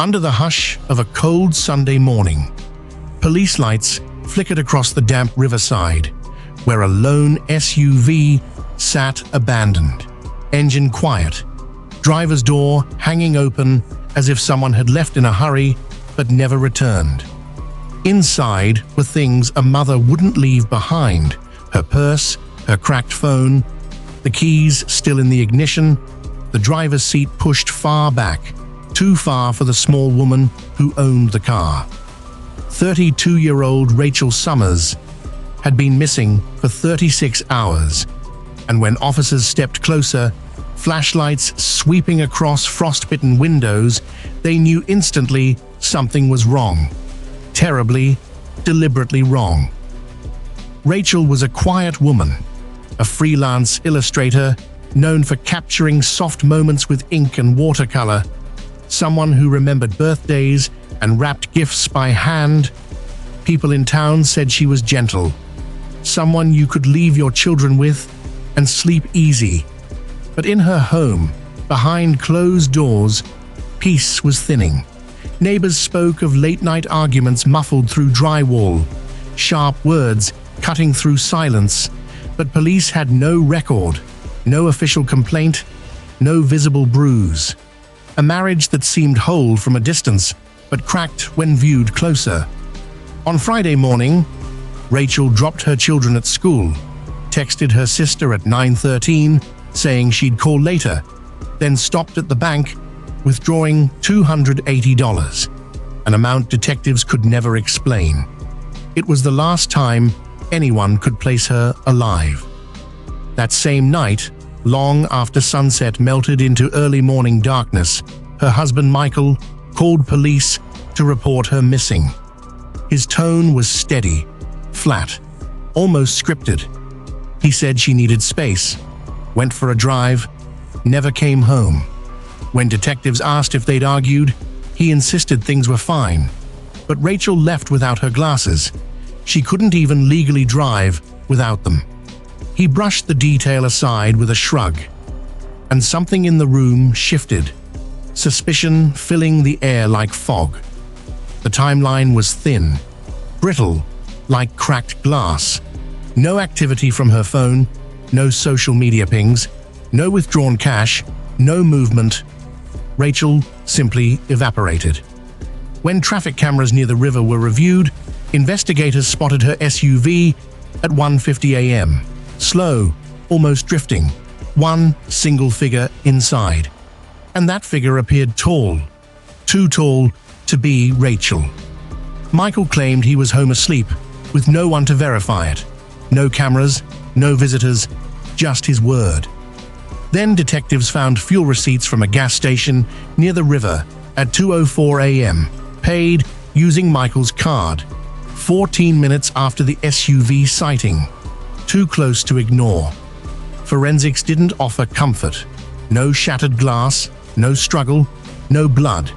Under the hush of a cold Sunday morning, police lights flickered across the damp riverside, where a lone SUV sat abandoned, engine quiet, driver's door hanging open as if someone had left in a hurry but never returned. Inside were things a mother wouldn't leave behind: her purse, her cracked phone, the keys still in the ignition, the driver's seat pushed far back, too far for the small woman who owned the car. 32-year-old Rachel Summers had been missing for 36 hours, and when officers stepped closer, flashlights sweeping across frostbitten windows, they knew instantly something was wrong. Terribly, deliberately wrong. Rachel was a quiet woman, a freelance illustrator known for capturing soft moments with ink and watercolor, someone who remembered birthdays and wrapped gifts by hand. People in town said she was gentle, someone you could leave your children with and sleep easy. But in her home, behind closed doors, peace was thinning. Neighbors spoke of late-night arguments muffled through drywall, sharp words cutting through silence, but police had no record, no official complaint, no visible bruise. A marriage that seemed whole from a distance, but cracked when viewed closer. On Friday morning, Rachel dropped her children at school, texted her sister at 9:13, saying she'd call later, then stopped at the bank, withdrawing $280, an amount detectives could never explain. It was the last time anyone could place her alive. That same night, long after sunset melted into early morning darkness, her husband Michael called police to report her missing. His tone was steady, flat, almost scripted. He said she needed space, went for a drive, never came home. When detectives asked if they'd argued, he insisted things were fine. But Rachel left without her glasses. She couldn't even legally drive without them. He brushed the detail aside with a shrug, and something in the room shifted, suspicion filling the air like fog. The timeline was thin, brittle, like cracked glass. No activity from her phone, no social media pings, no withdrawn cash, no movement. Rachel simply evaporated. When traffic cameras near the river were reviewed, investigators spotted her SUV at 1:50 a.m. Slow, almost drifting, one single figure inside. And that figure appeared tall, too tall to be Rachel. Michael claimed he was home asleep, with no one to verify it. No cameras, no visitors, just his word. Then detectives found fuel receipts from a gas station near the river at 2:04 a.m., paid using Michael's card, 14 minutes after the SUV sighting. Too close to ignore. Forensics didn't offer comfort. No shattered glass, no struggle, no blood.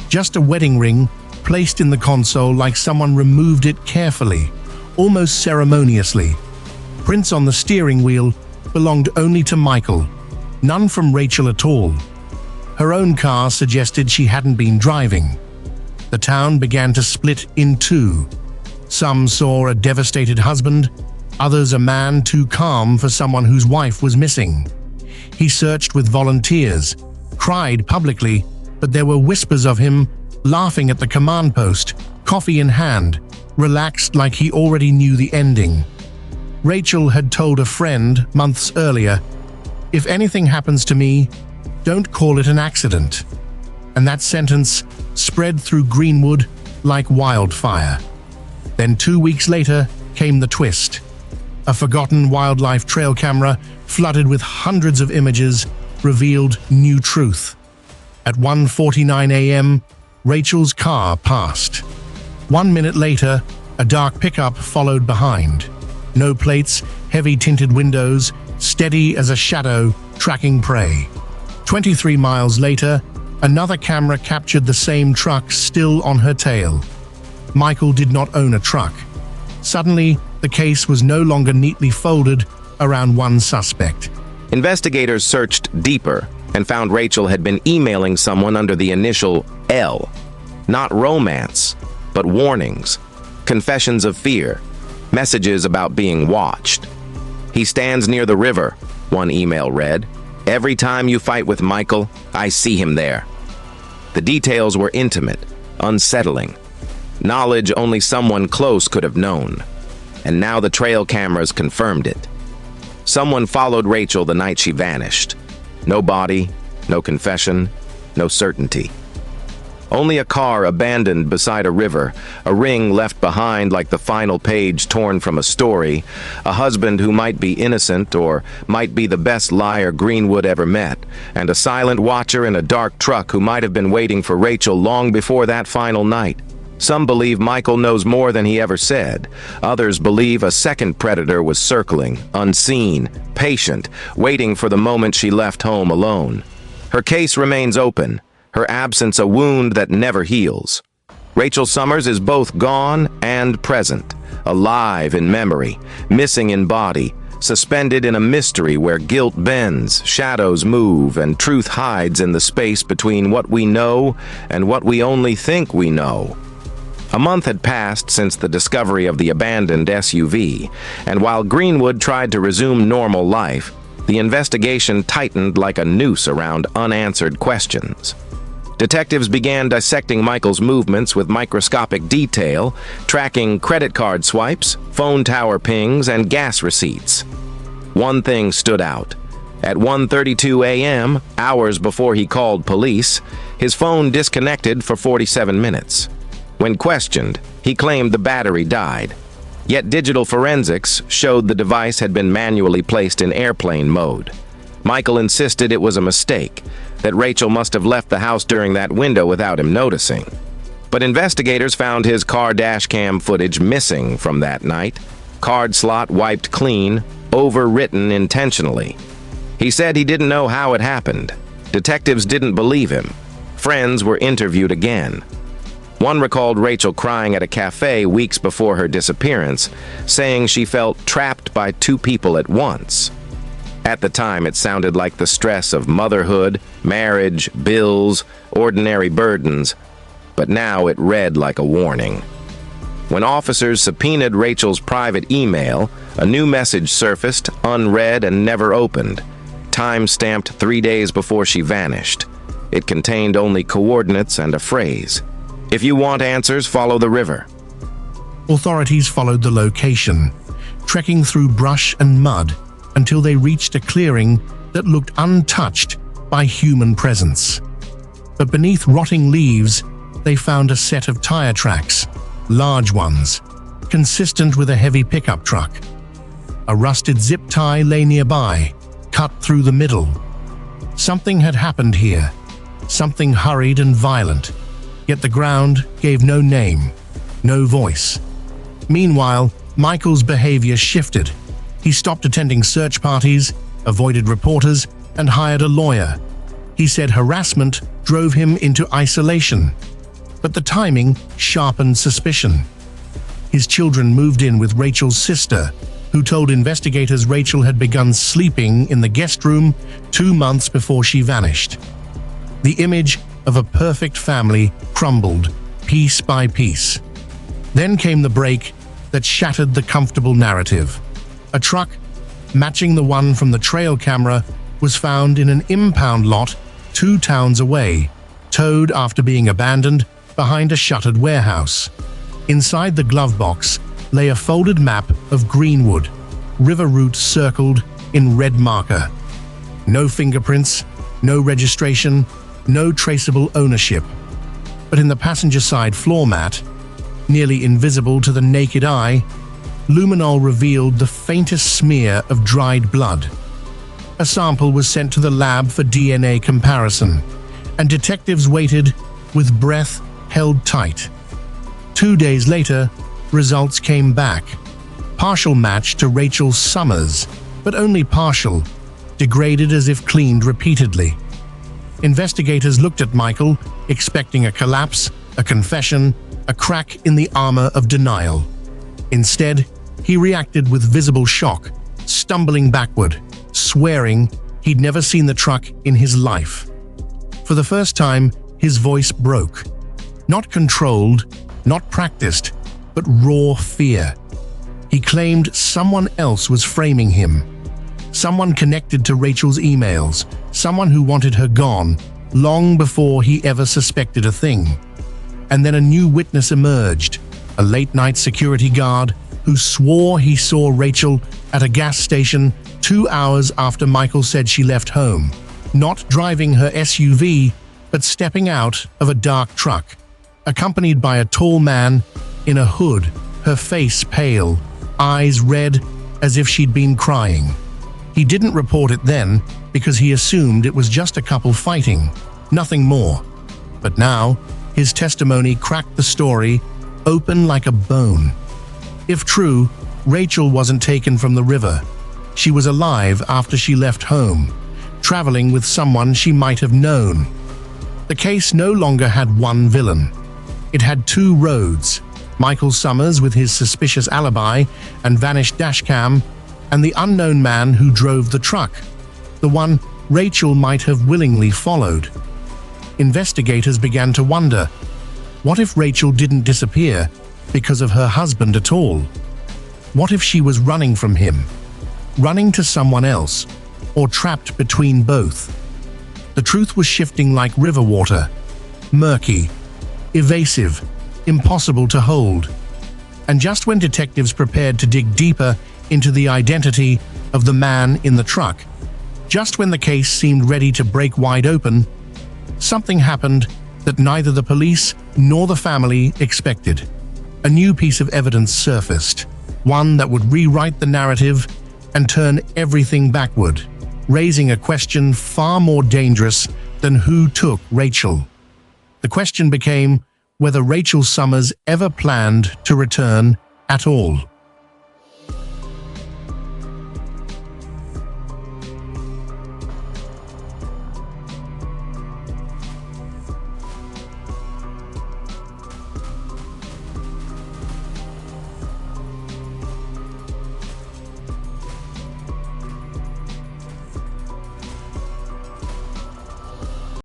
Just a wedding ring placed in the console like someone removed it carefully, almost ceremoniously. Prints on the steering wheel belonged only to Michael, none from Rachel at all. Her own car suggested she hadn't been driving. The town began to split in two. Some saw a devastated husband, others a man too calm for someone whose wife was missing. He searched with volunteers, cried publicly, but there were whispers of him laughing at the command post, coffee in hand, relaxed like he already knew the ending. Rachel had told a friend months earlier, "If anything happens to me, don't call it an accident." And that sentence spread through Greenwood like wildfire. Then 2 weeks later came the twist. A forgotten wildlife trail camera, flooded with hundreds of images, revealed new truth. At 1:49 a.m., Rachel's car passed. 1 minute later, a dark pickup followed behind. No plates, heavy tinted windows, steady as a shadow, tracking prey. 23 miles later, another camera captured the same truck still on her tail. Michael did not own a truck. Suddenly, the case was no longer neatly folded around one suspect. Investigators searched deeper and found Rachel had been emailing someone under the initial L, Not romance, but warnings, confessions of fear, messages about being watched. "He stands near the river," one email read. "Every time you fight with Michael, I see him there." The details were intimate, unsettling. Knowledge only someone close could have known. And now the trail cameras confirmed it. Someone followed Rachel the night she vanished. No body, no confession, no certainty. Only a car abandoned beside a river, a ring left behind like the final page torn from a story, a husband who might be innocent or might be the best liar Greenwood ever met, and a silent watcher in a dark truck who might have been waiting for Rachel long before that final night. Some believe Michael knows more than he ever said. Others believe a second predator was circling, unseen, patient, waiting for the moment she left home alone. Her case remains open, her absence a wound that never heals. Rachel Summers is both gone and present, alive in memory, missing in body, suspended in a mystery where guilt bends, shadows move, and truth hides in the space between what we know and what we only think we know. A month had passed since the discovery of the abandoned SUV, and while Greenwood tried to resume normal life, the investigation tightened like a noose around unanswered questions. Detectives began dissecting Michael's movements with microscopic detail, tracking credit card swipes, phone tower pings, and gas receipts. One thing stood out. At 1:32 a.m., hours before he called police, his phone disconnected for 47 minutes. When questioned, he claimed the battery died. Yet digital forensics showed the device had been manually placed in airplane mode. Michael insisted it was a mistake, that Rachel must have left the house during that window without him noticing. But investigators found his car dashcam footage missing from that night, card slot wiped clean, overwritten intentionally. He said he didn't know how it happened. Detectives didn't believe him. Friends were interviewed again. One recalled Rachel crying at a cafe weeks before her disappearance, saying she felt trapped by two people at once. At the time, it sounded like the stress of motherhood, marriage, bills, ordinary burdens, but now it read like a warning. When officers subpoenaed Rachel's private email, a new message surfaced, unread and never opened, time-stamped 3 days before she vanished. It contained only coordinates and a phrase. "If you want answers, follow the river." Authorities followed the location, trekking through brush and mud until they reached a clearing that looked untouched by human presence. But beneath rotting leaves, they found a set of tire tracks, large ones, consistent with a heavy pickup truck. A rusted zip tie lay nearby, cut through the middle. Something had happened here, something hurried and violent. Yet the ground gave no name, no voice. Meanwhile, Michael's behavior shifted. He stopped attending search parties, avoided reporters, and hired a lawyer. He said harassment drove him into isolation, but the timing sharpened suspicion. His children moved in with Rachel's sister, who told investigators Rachel had begun sleeping in the guest room 2 months before she vanished. The image of a perfect family crumbled piece by piece. Then came the break that shattered the comfortable narrative. A truck, matching the one from the trail camera, was found in an impound lot 2 towns away, towed after being abandoned behind a shuttered warehouse. Inside the glove box lay a folded map of Greenwood, river route circled in red marker. No fingerprints, no registration, no traceable ownership. But in the passenger side floor mat, nearly invisible to the naked eye, luminol revealed the faintest smear of dried blood. A sample was sent to the lab for DNA comparison, and detectives waited with breath held tight. 2 days later, results came back. Partial match to Rachel Summers, but only partial, degraded as if cleaned repeatedly. Investigators looked at Michael, expecting a collapse, a confession, a crack in the armor of denial. Instead, he reacted with visible shock, stumbling backward, swearing he'd never seen the truck in his life. For the first time, his voice broke. Not controlled, not practiced, but raw fear. He claimed someone else was framing him. Someone connected to Rachel's emails, someone who wanted her gone, long before he ever suspected a thing. And then a new witness emerged, a late-night security guard who swore he saw Rachel at a gas station 2 hours after Michael said she left home, not driving her SUV, but stepping out of a dark truck, accompanied by a tall man in a hood, her face pale, eyes red as if she'd been crying. He didn't report it then because he assumed it was just a couple fighting, nothing more. But now, his testimony cracked the story open like a bone. If true, Rachel wasn't taken from the river. She was alive after she left home, traveling with someone she might have known. The case no longer had one villain. It had two roads: Michael Summers with his suspicious alibi and vanished dashcam, and the unknown man who drove the truck, the one Rachel might have willingly followed. Investigators began to wonder, what if Rachel didn't disappear because of her husband at all? What if she was running from him, running to someone else, or trapped between both? The truth was shifting like river water, murky, evasive, impossible to hold. And just when detectives prepared to dig deeper into the identity of the man in the truck, just when the case seemed ready to break wide open, something happened that neither the police nor the family expected. A new piece of evidence surfaced, one that would rewrite the narrative and turn everything backward, raising a question far more dangerous than who took Rachel. The question became whether Rachel Summers ever planned to return at all.